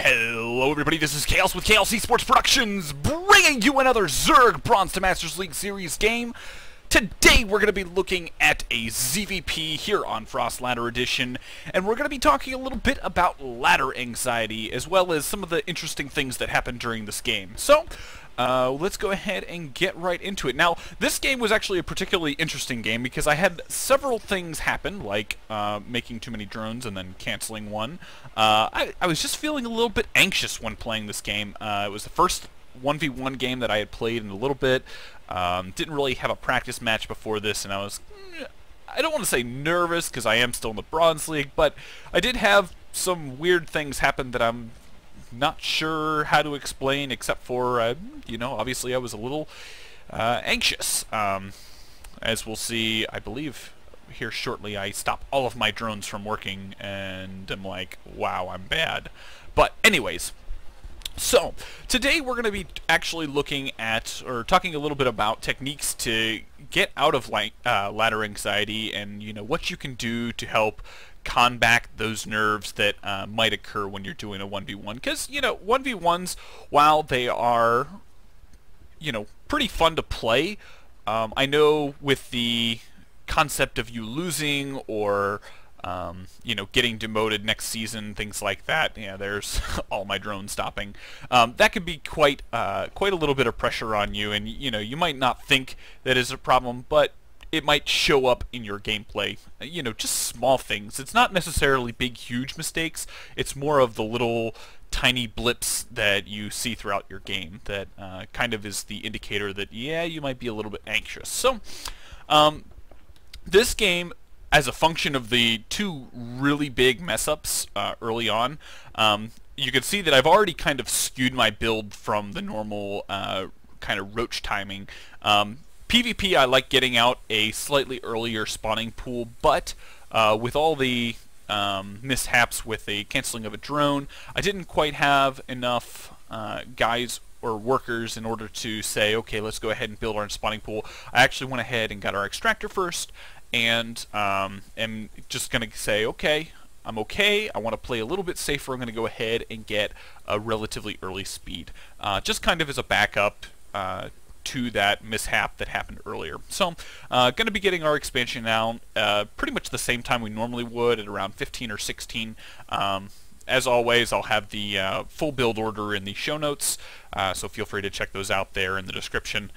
Hello everybody, this is Chaos with Chaos Esports Productions, bringing you another Zerg Bronze to Masters League Series game. Today we're going to be looking at a ZvP here on Frost Ladder Edition, and we're going to be talking a little bit about ladder anxiety, as well as some of the interesting things that happen during this game. So, let's go ahead and get right into it. Now, this game was actually a particularly interesting game because I had several things happen, like making too many drones and then canceling one. I was just feeling a little bit anxious when playing this game. It was the first 1v1 game that I had played in a little bit. Didn't really have a practice match before this, and I was, I don't want to say nervous because I am still in the Bronze League, but I did have some weird things happen that I'm not sure how to explain, except for, you know, obviously I was a little anxious. As we'll see, I believe here shortly, I stop all of my drones from working, and I'm like, wow, I'm bad. But anyways, so today we're going to be actually looking at, or talking a little bit about techniques to get out of ladder anxiety, and you know what you can do to help combat those nerves that might occur when you're doing a 1v1. Because you know 1v1s, while they are, you know, pretty fun to play, I know with the concept of you losing or you know, getting demoted next season, things like that. Yeah, there's all my drones stopping. That could be quite a little bit of pressure on you, and you know, you might not think that is a problem, but it might show up in your gameplay. You know, just small things. It's not necessarily big, huge mistakes. It's more of the little tiny blips that you see throughout your game that kind of is the indicator that, yeah, you might be a little bit anxious. So, this game, as a function of the two really big mess-ups early on, you can see that I've already kind of skewed my build from the normal kind of roach timing. PvP, I like getting out a slightly earlier spawning pool, but with all the mishaps with the canceling of a drone, I didn't quite have enough guys or workers in order to say, okay, let's go ahead and build our spawning pool. I actually went ahead and got our extractor first, and am just going to say, okay, I'm okay, I want to play a little bit safer, I'm going to go ahead and get a relatively early speed, just kind of as a backup to that mishap that happened earlier. So, going to be getting our expansion now pretty much the same time we normally would, at around 15 or 16. As always, I'll have the full build order in the show notes, so feel free to check those out there in the description.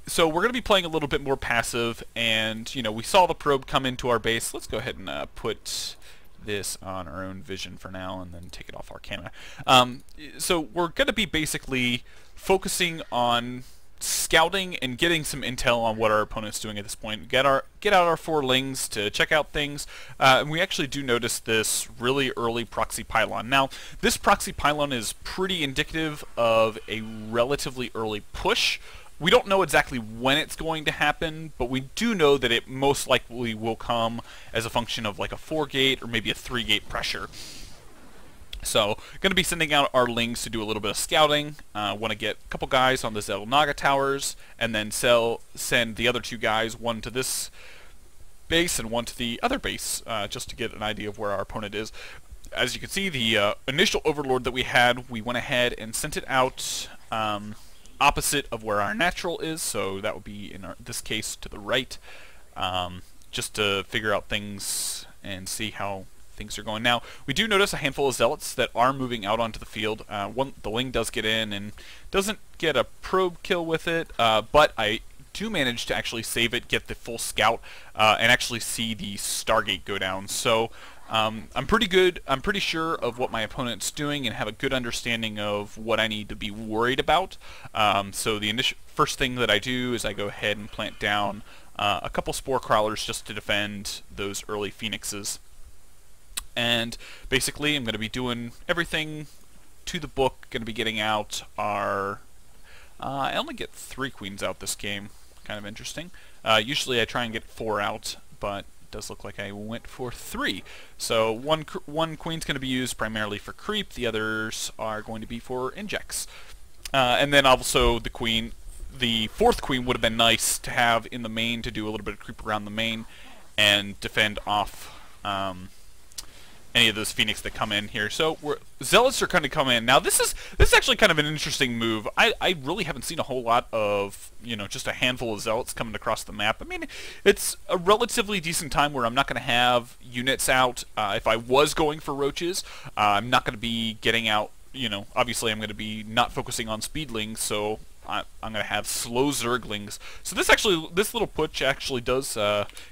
So we're going to be playing a little bit more passive, and you know, we saw the probe come into our base. Let's go ahead and put this on our own vision for now, and then take it off our camera. So we're going to be basically focusing on scouting and getting some intel on what our opponent's doing at this point. Get out our 4 lings to check out things, and we actually do notice this really early proxy pylon. Now, this proxy pylon is pretty indicative of a relatively early push. We don't know exactly when it's going to happen, but we do know that it most likely will come as a function of like a 4-gate or maybe a 3-gate pressure. So, going to be sending out our lings to do a little bit of scouting. Want to get a couple guys on the Zelnaga towers, and then send the other 2 guys, one to this base and one to the other base, just to get an idea of where our opponent is. As you can see, the initial overlord that we had, we went ahead and sent it out opposite of where our natural is, so that would be in this case to the right, just to figure out things and see how things are going. Now, we do notice a handful of zealots that are moving out onto the field. The ling does get in and doesn't get a probe kill with it, but I do manage to actually save it, get the full scout, and actually see the Stargate go down. So I'm pretty sure of what my opponent's doing and have a good understanding of what I need to be worried about. So the first thing that I do is I go ahead and plant down a couple spore crawlers just to defend those early phoenixes. And basically I'm going to be doing everything to the book, going to be getting out our... I only get 3 queens out this game, kind of interesting. Usually I try and get 4 out, but does look like I went for 3. So one queen's going to be used primarily for creep, the others are going to be for injects. And then also the 4th queen would have been nice to have in the main to do a little bit of creep around the main and defend off any of those Phoenix that come in here. So Zealots are kind of coming in. Now this is actually kind of an interesting move. I really haven't seen a whole lot of, you know, just a handful of Zealots coming across the map. I mean, it's a relatively decent time where I'm not going to have units out. If I was going for roaches, I'm not going to be getting out, you know, obviously I'm going to be not focusing on speedlings, so I'm going to have slow Zerglings. So this little putsch actually does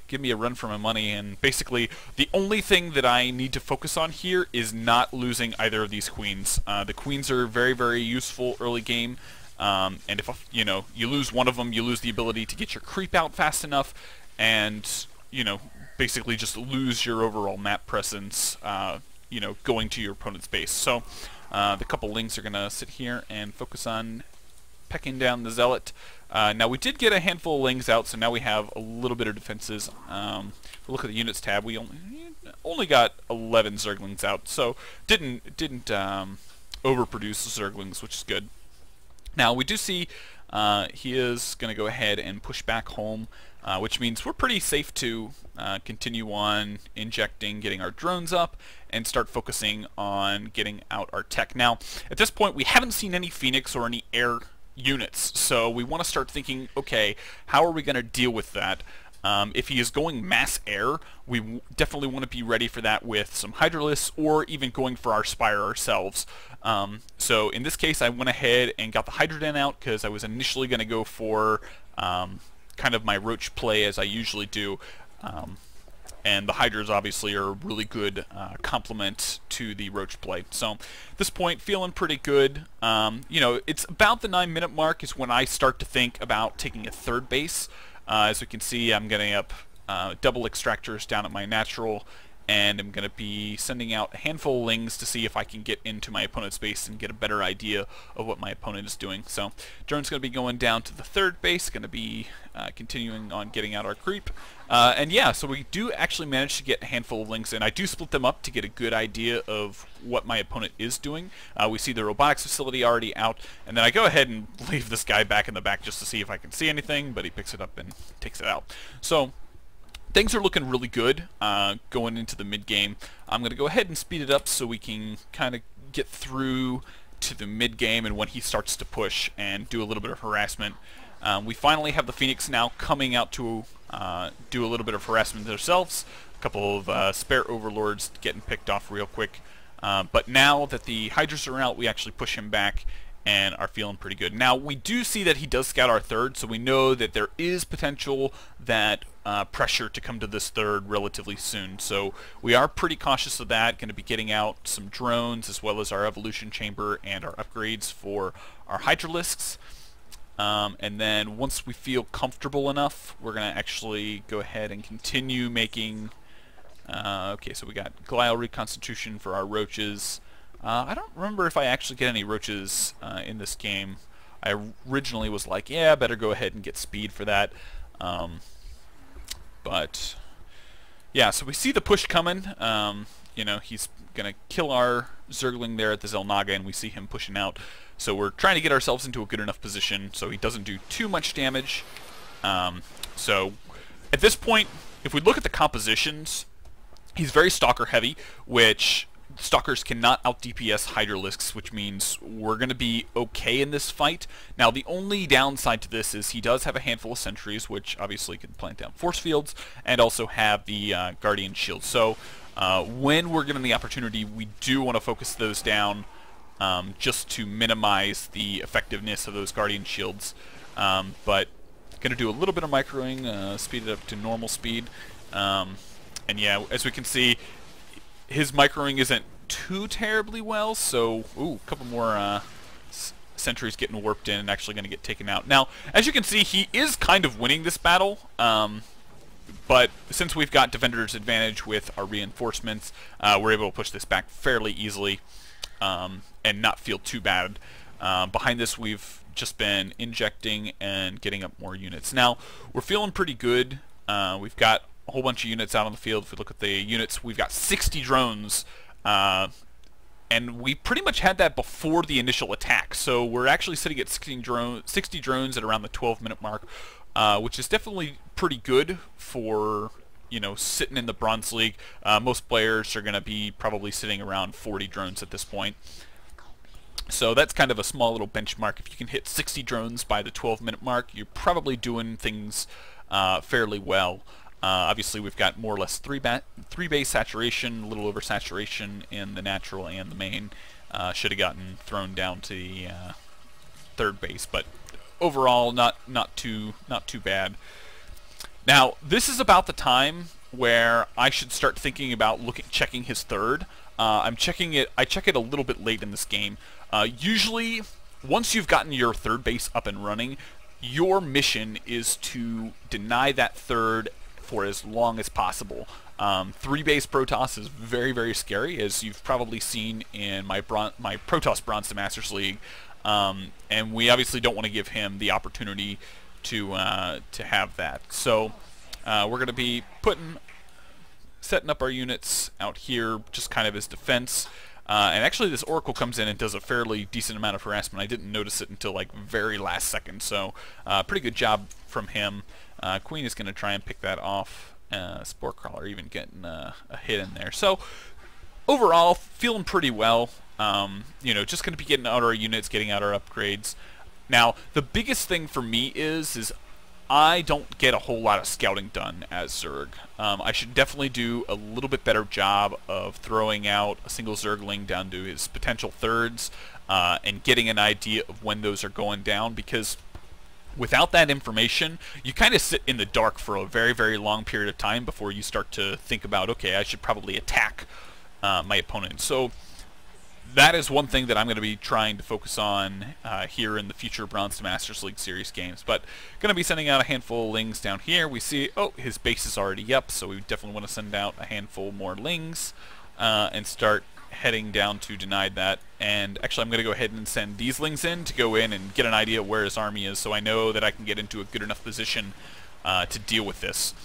give me a run for my money, and basically the only thing that I need to focus on here is not losing either of these queens. The queens are very, very useful early game, and if you know, you lose one of them, you lose the ability to get your creep out fast enough, and you know, basically just lose your overall map presence, you know, going to your opponent's base. So the couple lings are going to sit here and focus on pecking down the Zealot. Now we did get a handful of lings out, so now we have a little bit of defenses. If we look at the units tab, we only got 11 Zerglings out, so didn't overproduce the Zerglings, which is good. Now we do see he is going to go ahead and push back home, which means we're pretty safe to continue on injecting, getting our drones up, and start focusing on getting out our tech. Now, at this point, we haven't seen any Phoenix or any air units, so we want to start thinking, okay, how are we going to deal with that? If he is going mass air, we definitely want to be ready for that with some Hydralisks, or even going for our Spire ourselves. So in this case, I went ahead and got the Hydroden out because I was initially going to go for kind of my Roach play as I usually do. And the Hydras obviously are a really good complement to the Roach play. So at this point, feeling pretty good. You know, it's about the 9-minute mark is when I start to think about taking a third base. As we can see, I'm getting up double extractors down at my natural, and I'm going to be sending out a handful of lings to see if I can get into my opponent's base and get a better idea of what my opponent is doing. So drone's going to be going down to the third base, going to be continuing on getting out our creep. And yeah, so we do actually manage to get a handful of lings in. I do split them up to get a good idea of what my opponent is doing. We see the robotics facility already out, and then I go ahead and leave this guy back in the back just to see if I can see anything, but he picks it up and takes it out. So things are looking really good going into the mid-game. I'm going to go ahead and speed it up so we can kind of get through to the mid-game and when he starts to push and do a little bit of harassment. We finally have the Phoenix now coming out to do a little bit of harassment themselves. A couple of spare overlords getting picked off real quick. But now that the Hydras are out, we actually push him back and are feeling pretty good. Now, we do see that he does scout our third, so we know that there is potential that pressure to come to this third relatively soon. So we are pretty cautious of that, going to be getting out some drones as well as our evolution chamber and our upgrades for our Hydralisks. And then once we feel comfortable enough, we're going to actually go ahead and continue making... okay, so we got glial reconstitution for our roaches. I don't remember if I actually get any roaches in this game. I originally was like, yeah, better go ahead and get speed for that. But yeah, so we see the push coming. You know, he's gonna kill our Zergling there at the Xel'Naga, and we see him pushing out. So we're trying to get ourselves into a good enough position so he doesn't do too much damage. So at this point, if we look at the compositions, he's very Stalker heavy, which Stalkers cannot out-DPS Hydralisks, which means we're going to be okay in this fight. Now, the only downside to this is he does have a handful of sentries, which obviously can plant down force fields, and also have the Guardian Shield. So when we're given the opportunity, we do want to focus those down just to minimize the effectiveness of those Guardian Shields. But going to do a little bit of microing, speed it up to normal speed. And yeah, as we can see, his microing isn't too terribly well, so ooh, a couple more sentries getting warped in and actually going to get taken out. Now, as you can see, he is kind of winning this battle, but since we've got Defender's advantage with our reinforcements, we're able to push this back fairly easily and not feel too bad. Behind this, we've just been injecting and getting up more units. Now, we're feeling pretty good. We've got a whole bunch of units out on the field. If we look at the units, we've got 60 drones, and we pretty much had that before the initial attack. So we're actually sitting at 60 drones at around the 12-minute mark, which is definitely pretty good for, you know, sitting in the Bronze League. Most players are going to be probably sitting around 40 drones at this point. So that's kind of a small little benchmark. If you can hit 60 drones by the 12-minute mark, you're probably doing things fairly well. Obviously, we've got more or less three base saturation, a little over saturation in the natural and the main. Should have gotten thrown down to the third base, but overall, not too bad. Now, this is about the time where I should start thinking about checking his third. I check it a little bit late in this game. Usually, once you've gotten your third base up and running, your mission is to deny that third for as long as possible. 3-base Protoss is very, very scary, as you've probably seen in my Protoss Bronze to Masters League, and we obviously don't want to give him the opportunity to have that. So we're going to be setting up our units out here just kind of as defense. And actually this Oracle comes in and does a fairly decent amount of harassment. I didn't notice it until like very last second, so pretty good job from him. Queen is going to try and pick that off. Spore Crawler even getting a hit in there. So overall, feeling pretty well. You know, just going to be getting out our units, getting out our upgrades. Now, the biggest thing for me is I don't get a whole lot of scouting done as Zerg. I should definitely do a little bit better job of throwing out a single Zergling down to his potential thirds and getting an idea of when those are going down, because without that information, you kind of sit in the dark for a very, very long period of time before you start to think about, okay, I should probably attack my opponent. So that is one thing that I'm going to be trying to focus on here in the future Bronze to Masters League Series games. But going to be sending out a handful of Lings down here. We see, oh, his base is already up, so we definitely want to send out a handful more Lings and start heading down to deny that. And actually, I'm going to go ahead and send these Lings in to go in and get an idea of where his army is, so I know that I can get into a good enough position to deal with this.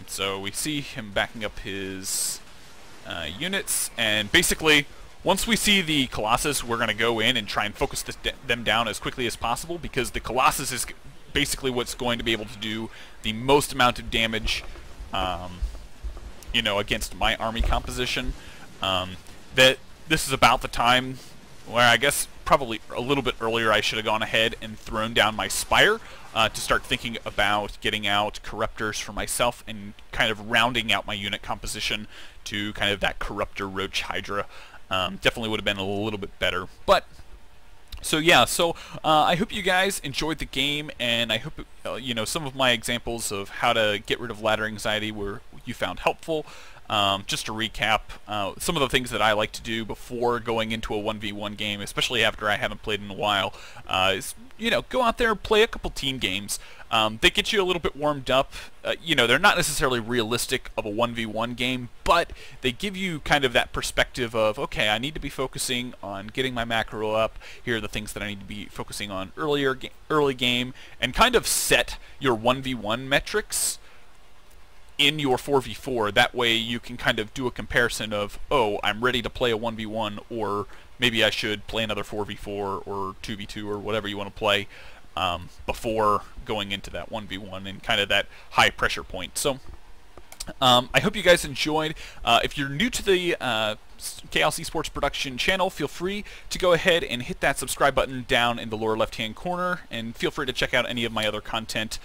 So we see him backing up his units, and basically, once we see the Colossus, we're going to go in and try and focus them down as quickly as possible, because the Colossus is basically what's going to be able to do the most amount of damage, you know, against my army composition. That this is about the time where I guess probably a little bit earlier I should have gone ahead and thrown down my Spire to start thinking about getting out Corruptors for myself and kind of rounding out my unit composition to kind of that Corruptor Roach Hydra. Definitely would have been a little bit better. But so yeah, so I hope you guys enjoyed the game, and I hope you know, some of my examples of how to get rid of ladder anxiety you found helpful. Just to recap, some of the things that I like to do before going into a 1v1 game, especially after I haven't played in a while, is, you know, go out there and play a couple team games. They get you a little bit warmed up. You know, they're not necessarily realistic of a 1v1 game, but they give you kind of that perspective of, okay, I need to be focusing on getting my macro up. Here are the things that I need to be focusing on early game, and kind of set your 1v1 metrics in your 4v4. That way you can kind of do a comparison of, oh, I'm ready to play a 1v1, or maybe I should play another 4v4 or 2v2 or whatever you want to play before going into that 1v1 and kind of that high pressure point. So I hope you guys enjoyed. If you're new to the Chaos Esports Production channel, feel free to go ahead and hit that subscribe button down in the lower left hand corner, and feel free to check out any of my other content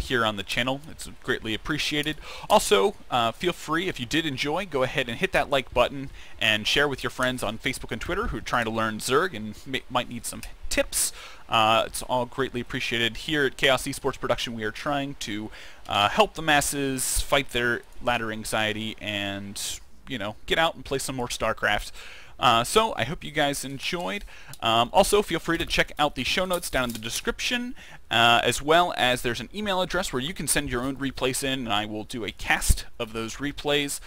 here on the channel. It's greatly appreciated. Also, feel free, if you did enjoy, go ahead and hit that like button and share with your friends on Facebook and Twitter who are trying to learn Zerg and might need some tips. It's all greatly appreciated. Here at Chaos Esports Production, we are trying to help the masses fight their ladder anxiety and, you know, get out and play some more Starcraft. So I hope you guys enjoyed. Also, feel free to check out the show notes down in the description, as well as there's an email address where you can send your own replays in, and I will do a cast of those replays.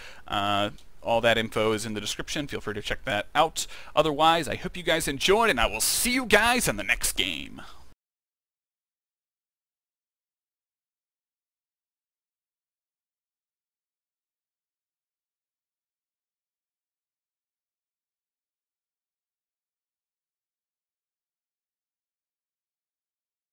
All that info is in the description. Feel free to check that out. Otherwise, I hope you guys enjoyed, and I will see you guys in the next game.